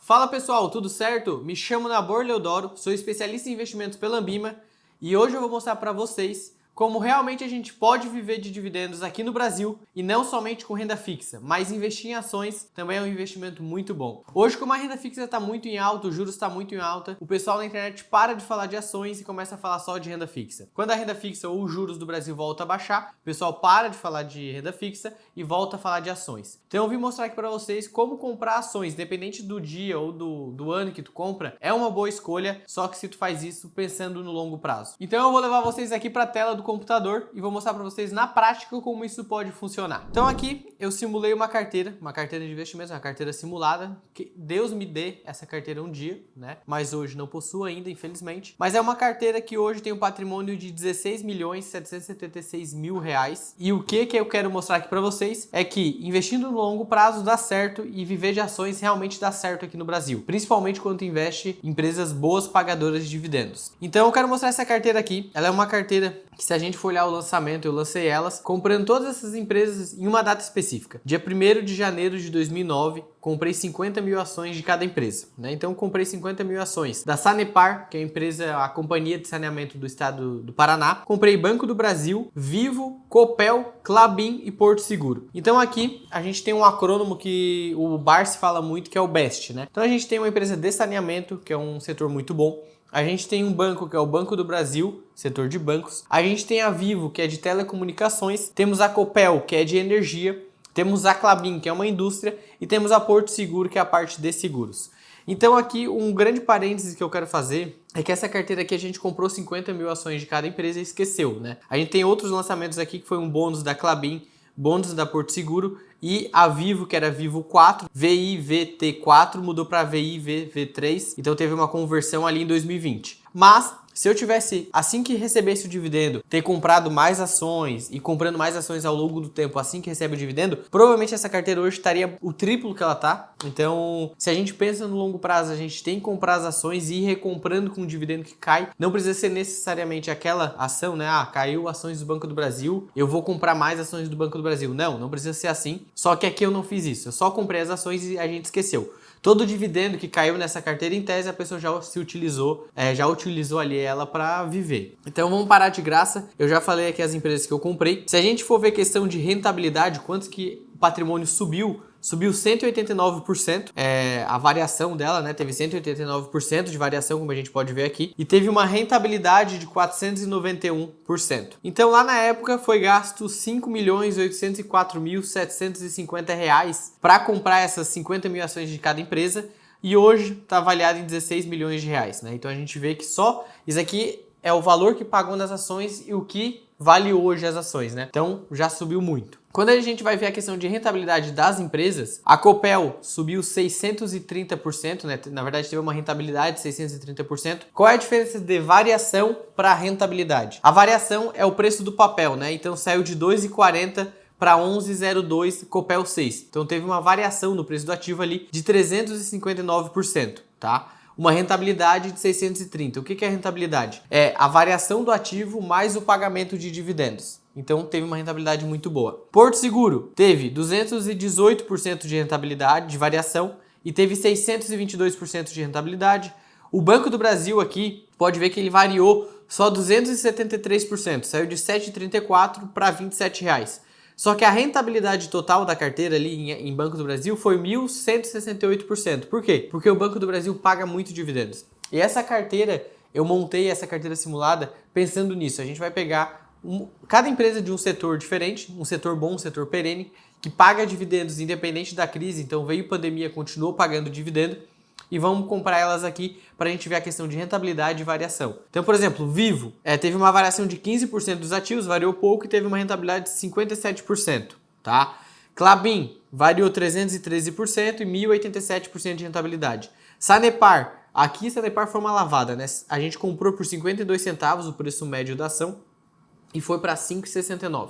Fala pessoal, tudo certo? Me chamo Nabor Leodoro, sou especialista em investimentos pela Ambima e hoje eu vou mostrar para vocês como realmente a gente pode viver de dividendos aqui no Brasil e não somente com renda fixa, mas investir em ações também é um investimento muito bom. Hoje, como a renda fixa está muito em alta, os juros está muito em alta, o pessoal na internet para de falar de ações e começa a falar só de renda fixa. Quando a renda fixa ou os juros do Brasil volta a baixar, o pessoal para de falar de renda fixa e volta a falar de ações. Então eu vim mostrar aqui para vocês como comprar ações, independente do dia ou do ano que tu compra, é uma boa escolha, só que se tu faz isso pensando no longo prazo. Então eu vou levar vocês aqui para a tela do computador e vou mostrar para vocês na prática como isso pode funcionar. Então aqui eu simulei uma carteira de investimentos, uma carteira simulada, que Deus me dê essa carteira um dia, né? Mas hoje não possuo ainda, infelizmente. Mas é uma carteira que hoje tem um patrimônio de R$16.776.000. E o que eu quero mostrar aqui para vocês é que investindo no longo prazo dá certo e viver de ações realmente dá certo aqui no Brasil, principalmente quando tu investe em empresas boas pagadoras de dividendos. Então eu quero mostrar essa carteira aqui. Ela é uma carteira que, se a gente for olhar o lançamento, eu lancei elas comprando todas essas empresas em uma data específica. Dia 1º de janeiro de 2009, comprei 50 mil ações de cada empresa, né? Então comprei 50 mil ações da Sanepar, que é a companhia de saneamento do estado do Paraná. Comprei Banco do Brasil, Vivo, Copel, Klabin e Porto Seguro. Então aqui a gente tem um acrônimo que o Barsi fala muito, que é o BEST, né? Então a gente tem uma empresa de saneamento, que é um setor muito bom. A gente tem um banco, que é o Banco do Brasil, setor de bancos. A gente tem a Vivo, que é de telecomunicações. Temos a Copel, que é de energia. Temos a Klabin, que é uma indústria. E temos a Porto Seguro, que é a parte de seguros. Então aqui um grande parênteses que eu quero fazer é que essa carteira aqui a gente comprou 50 mil ações de cada empresa e esqueceu, né? A gente tem outros lançamentos aqui, que foi um bônus da Klabin, bônus da Porto Seguro, e a Vivo, que era Vivo 4, VIVT4, mudou para VIVV3, então teve uma conversão ali em 2020. Mas se eu tivesse, assim que recebesse o dividendo, ter comprado mais ações e comprando mais ações ao longo do tempo, assim que recebe o dividendo, provavelmente essa carteira hoje estaria o triplo que ela tá. Então, se a gente pensa no longo prazo, a gente tem que comprar as ações e ir recomprando com o dividendo que cai. Não precisa ser necessariamente aquela ação, né? Ah, caiu ações do Banco do Brasil, eu vou comprar mais ações do Banco do Brasil. Não precisa ser assim. Só que aqui eu não fiz isso. Eu só comprei as ações e a gente esqueceu. Todo o dividendo que caiu nessa carteira, em tese, a pessoa já utilizou ali ela para viver. Então vamos parar de graça. Eu já falei aqui as empresas que eu comprei. Se a gente for ver questão de rentabilidade, quanto que o patrimônio subiu 189%, a variação dela, né, teve 189% de variação, como a gente pode ver aqui, e teve uma rentabilidade de 491%. Então lá na época foi gasto R$ 5.804.750 para comprar essas 50 mil ações de cada empresa, e hoje está avaliado em R$16 milhões, né? Então a gente vê que só isso aqui é o valor que pagou nas ações e o que vale hoje as ações, né? Então já subiu muito. Quando a gente vai ver a questão de rentabilidade das empresas, a Copel subiu 630%, né? Na verdade teve uma rentabilidade de 630%. Qual é a diferença de variação para rentabilidade? A variação é o preço do papel, né? Então saiu de 2,40 para 11,02 Copel 6. Então teve uma variação no preço do ativo ali de 359%, tá? Uma rentabilidade de 630. O que é a rentabilidade? É a variação do ativo mais o pagamento de dividendos. Então teve uma rentabilidade muito boa. Porto Seguro teve 218% de rentabilidade, de variação, e teve 622% de rentabilidade. O Banco do Brasil aqui, pode ver que ele variou só 273%, saiu de R$ 7,34 para R$ 27. Só que a rentabilidade total da carteira ali em Banco do Brasil foi 1.168%. Por quê? Porque o Banco do Brasil paga muito dividendos. E essa carteira, eu montei essa carteira simulada pensando nisso. A gente vai pegar cada empresa de um setor diferente, um setor bom, um setor perene, que paga dividendos independente da crise. Então veio pandemia, continuou pagando dividendo. E vamos comprar elas aqui para a gente ver a questão de rentabilidade e variação. Então, por exemplo, Vivo teve uma variação de 15% dos ativos, variou pouco e teve uma rentabilidade de 57%, tá? Klabin variou 313% e 1.087% de rentabilidade. Sanepar, aqui Sanepar foi uma lavada, né? A gente comprou por 52 centavos o preço médio da ação e foi para 5,69.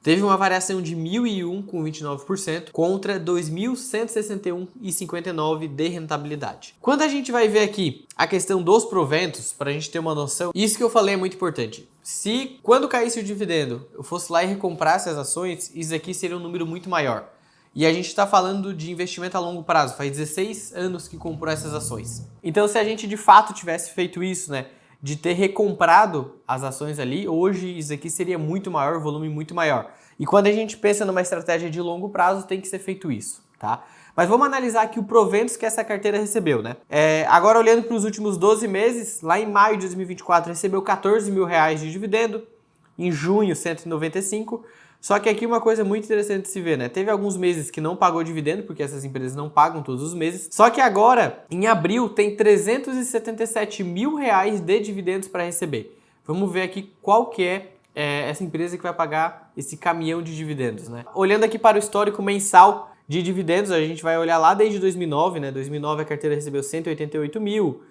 Teve uma variação de 1.001 com 29% contra 2.161,59 de rentabilidade. Quando a gente vai ver aqui a questão dos proventos, para a gente ter uma noção, isso que eu falei é muito importante. Se quando caísse o dividendo eu fosse lá e recomprasse as ações, isso aqui seria um número muito maior. E a gente está falando de investimento a longo prazo, faz 16 anos que comprou essas ações. Então, se a gente de fato tivesse feito isso, né, de ter recomprado as ações ali, hoje isso aqui seria muito maior, volume muito maior. E quando a gente pensa numa estratégia de longo prazo, tem que ser feito isso, tá? Mas vamos analisar aqui o proventos que essa carteira recebeu, né? Agora olhando para os últimos 12 meses, lá em maio de 2024 recebeu R$14 mil de dividendo, em junho 195. Só que aqui uma coisa muito interessante de se ver, né? Teve alguns meses que não pagou dividendo, porque essas empresas não pagam todos os meses. Só que agora, em abril, tem R$377 mil de dividendos para receber. Vamos ver aqui qual que é essa empresa que vai pagar esse caminhão de dividendos, né? Olhando aqui para o histórico mensal de dividendos, a gente vai olhar lá desde 2009, né? 2009 a carteira recebeu 188 mil.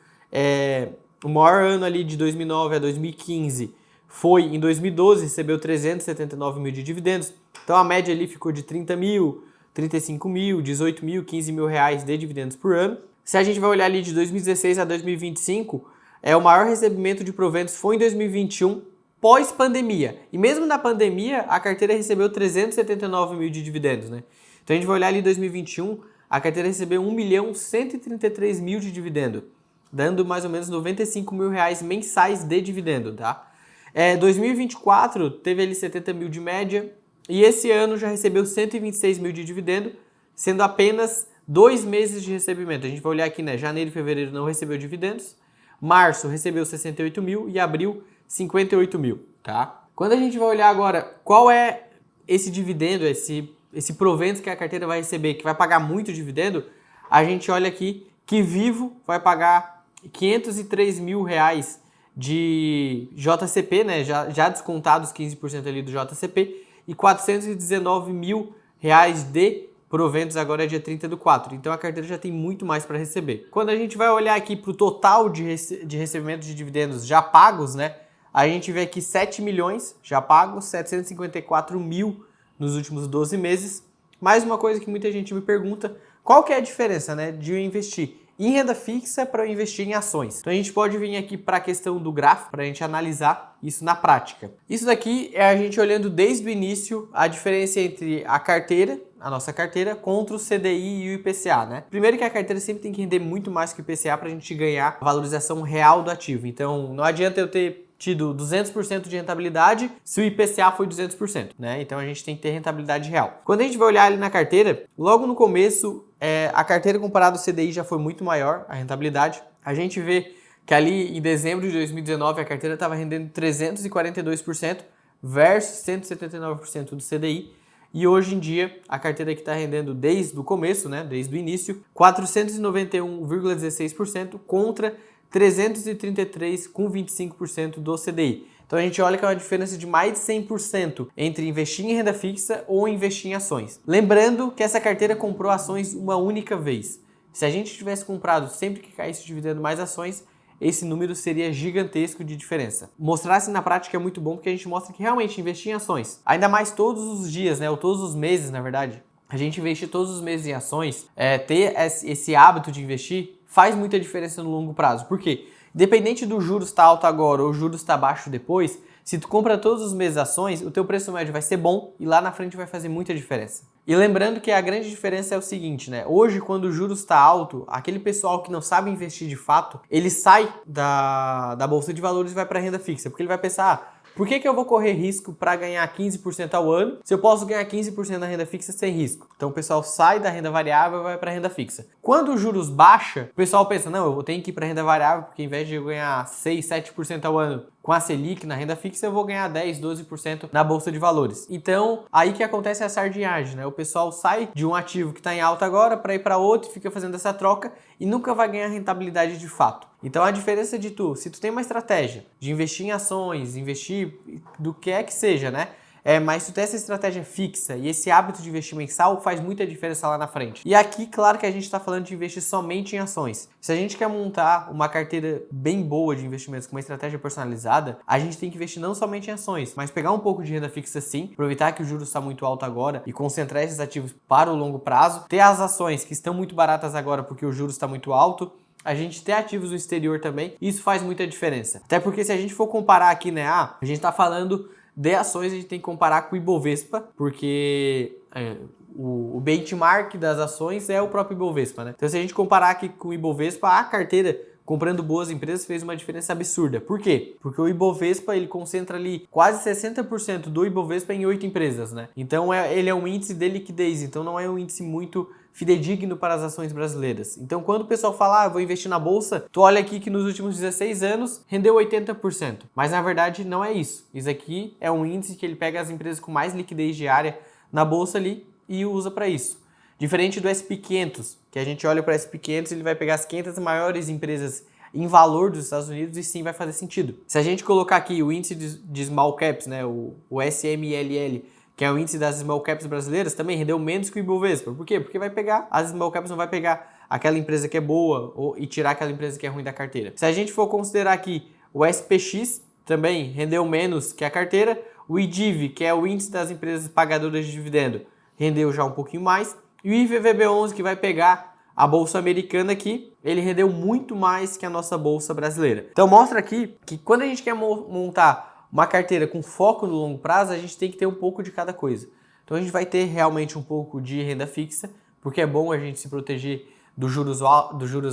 O maior ano ali de 2009 a 2015 foi em 2012, recebeu 379 mil de dividendos. Então a média ali ficou de 30 mil, 35 mil, 18 mil, 15 mil reais de dividendos por ano. Se a gente vai olhar ali de 2016 a 2025, o maior recebimento de proventos foi em 2021, pós-pandemia. E mesmo na pandemia, a carteira recebeu 379 mil de dividendos, né? Então a gente vai olhar ali em 2021, a carteira recebeu 1.133.000 de dividendo, dando mais ou menos 95 mil reais mensais de dividendo, tá? 2024 teve ali 70 mil de média e esse ano já recebeu 126 mil de dividendo, sendo apenas 2 meses de recebimento. A gente vai olhar aqui, né? Janeiro e fevereiro não recebeu dividendos, março recebeu 68 mil e abril 58 mil, tá? Quando a gente vai olhar agora qual é esse dividendo, esse provento que a carteira vai receber, que vai pagar muito dividendo, a gente olha aqui que Vivo vai pagar 503 mil reais de JCP, né, já descontados 15% ali do JCP, e 419 mil reais de proventos agora é dia 30/4. Então a carteira já tem muito mais para receber. Quando a gente vai olhar aqui para o total de recebimento de dividendos já pagos, né, a gente vê aqui 7 milhões já pagos, 754 mil nos últimos 12 meses. Mais uma coisa que muita gente me pergunta, qual que é a diferença, né, de eu investir em renda fixa para eu investir em ações? Então a gente pode vir aqui para a questão do gráfico para a gente analisar isso na prática. Isso daqui é a gente olhando desde o início a diferença entre a carteira, a nossa carteira, contra o CDI e o IPCA, né? Primeiro que a carteira sempre tem que render muito mais que o IPCA para a gente ganhar a valorização real do ativo. Então não adianta eu ter tido 200% de rentabilidade se o IPCA foi 200%, né? Então a gente tem que ter rentabilidade real. Quando a gente vai olhar ali na carteira, logo no começo, a carteira comparada ao CDI já foi muito maior, a rentabilidade. A gente vê que ali em dezembro de 2019 a carteira estava rendendo 342% versus 179% do CDI. E hoje em dia a carteira que está rendendo desde o começo, né, desde o início, 491,16% contra 333,25% do CDI. Então a gente olha que é uma diferença de mais de 100% entre investir em renda fixa ou investir em ações. Lembrando que essa carteira comprou ações uma única vez. Se a gente tivesse comprado sempre que caísse o dividendo mais ações, esse número seria gigantesco de diferença. Mostrar-se na prática é muito bom porque a gente mostra que realmente investir em ações, ainda mais todos os dias, né, ou todos os meses, na verdade, a gente investir todos os meses em ações, ter esse hábito de investir, faz muita diferença no longo prazo. Por quê? Independente do juros estar alto agora ou o juros estar baixo depois, se tu compra todos os meses ações, o teu preço médio vai ser bom e lá na frente vai fazer muita diferença. E lembrando que a grande diferença é o seguinte, né? Hoje, quando o juros está alto, aquele pessoal que não sabe investir de fato, ele sai da bolsa de valores e vai para renda fixa, porque ele vai pensar, por que eu vou correr risco para ganhar 15% ao ano se eu posso ganhar 15% na renda fixa sem risco? Então o pessoal sai da renda variável e vai para a renda fixa. Quando os juros baixa, o pessoal pensa, não, eu tenho que ir para a renda variável porque em vez de eu ganhar 6, 7% ao ano com a Selic na renda fixa, eu vou ganhar 10, 12% na bolsa de valores. Então, aí que acontece a sardinhagem, né? O pessoal sai de um ativo que está em alta agora para ir para outro e fica fazendo essa troca e nunca vai ganhar rentabilidade de fato. Então, a diferença de se tu tem uma estratégia de investir em ações, investir do que é que seja, né? Mas se tu tem essa estratégia fixa e esse hábito de investir mensal, faz muita diferença lá na frente. E aqui, claro que a gente está falando de investir somente em ações. Se a gente quer montar uma carteira bem boa de investimentos com uma estratégia personalizada, a gente tem que investir não somente em ações, mas pegar um pouco de renda fixa sim, aproveitar que o juros está muito alto agora e concentrar esses ativos para o longo prazo, ter as ações que estão muito baratas agora porque o juros está muito alto, a gente ter ativos no exterior também, isso faz muita diferença. Até porque se a gente for comparar aqui, né, a gente está falando de ações, a gente tem que comparar com o Ibovespa, porque o benchmark das ações é o próprio Ibovespa, né? Então se a gente comparar aqui com o Ibovespa, a carteira comprando boas empresas fez uma diferença absurda. Por quê? Porque o Ibovespa, ele concentra ali quase 60% do Ibovespa em 8 empresas, né? Então ele é um índice de liquidez, então não é um índice muito fidedigno para as ações brasileiras. Então quando o pessoal fala, vou investir na bolsa, tu olha aqui que nos últimos 16 anos rendeu 80%. Mas na verdade não é isso. Isso aqui é um índice que ele pega as empresas com mais liquidez diária na bolsa ali e usa para isso. Diferente do SP 500, que a gente olha para o SP 500, ele vai pegar as 500 maiores empresas em valor dos Estados Unidos e sim vai fazer sentido. Se a gente colocar aqui o índice de small caps, né, o SMLL, que é o índice das small caps brasileiras, também rendeu menos que o Ibovespa. Por quê? Porque vai pegar, as small caps não vai pegar aquela empresa que é boa e tirar aquela empresa que é ruim da carteira. Se a gente for considerar aqui o SPX, também rendeu menos que a carteira. O IDIV, que é o índice das empresas pagadoras de dividendo, rendeu já um pouquinho mais. E o IVVB11, que vai pegar a bolsa americana aqui, ele rendeu muito mais que a nossa bolsa brasileira. Então mostra aqui que quando a gente quer montar uma carteira com foco no longo prazo, a gente tem que ter um pouco de cada coisa. Então a gente vai ter realmente um pouco de renda fixa, porque é bom a gente se proteger do juros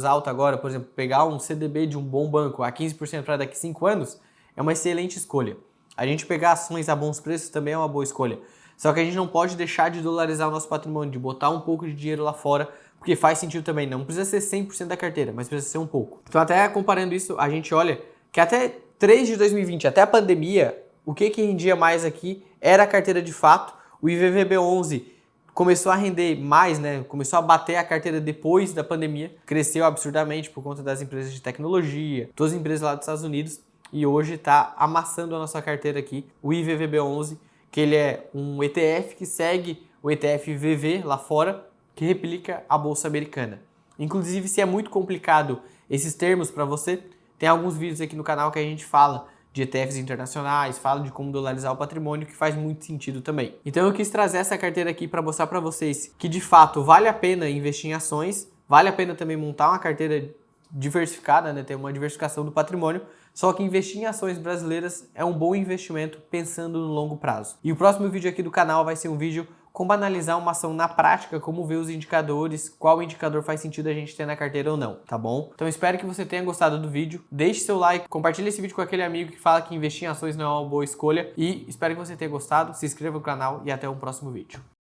alto agora. Por exemplo, pegar um CDB de um bom banco a 15% para daqui a 5 anos é uma excelente escolha. A gente pegar ações a bons preços também é uma boa escolha. Só que a gente não pode deixar de dolarizar o nosso patrimônio, de botar um pouco de dinheiro lá fora, porque faz sentido também. Não precisa ser 100% da carteira, mas precisa ser um pouco. Então até comparando isso, a gente olha que até 3 de 2020, até a pandemia, o que rendia mais aqui era a carteira de fato. O IVVB11 começou a render mais, né? Começou a bater a carteira depois da pandemia, cresceu absurdamente por conta das empresas de tecnologia, todas as empresas lá dos Estados Unidos, e hoje está amassando a nossa carteira aqui, o IVVB11, que ele é um ETF que segue o ETF VV lá fora, que replica a bolsa americana. Inclusive, se é muito complicado esses termos para você, tem alguns vídeos aqui no canal que a gente fala de ETFs internacionais, fala de como dolarizar o patrimônio, que faz muito sentido também. Então eu quis trazer essa carteira aqui para mostrar para vocês que de fato vale a pena investir em ações, vale a pena também montar uma carteira diversificada, né, ter uma diversificação do patrimônio, só que investir em ações brasileiras é um bom investimento pensando no longo prazo. E o próximo vídeo aqui do canal vai ser um vídeo como analisar uma ação na prática, como ver os indicadores, qual indicador faz sentido a gente ter na carteira ou não, tá bom? Então espero que você tenha gostado do vídeo, deixe seu like, compartilhe esse vídeo com aquele amigo que fala que investir em ações não é uma boa escolha e espero que você tenha gostado, se inscreva no canal e até o próximo vídeo.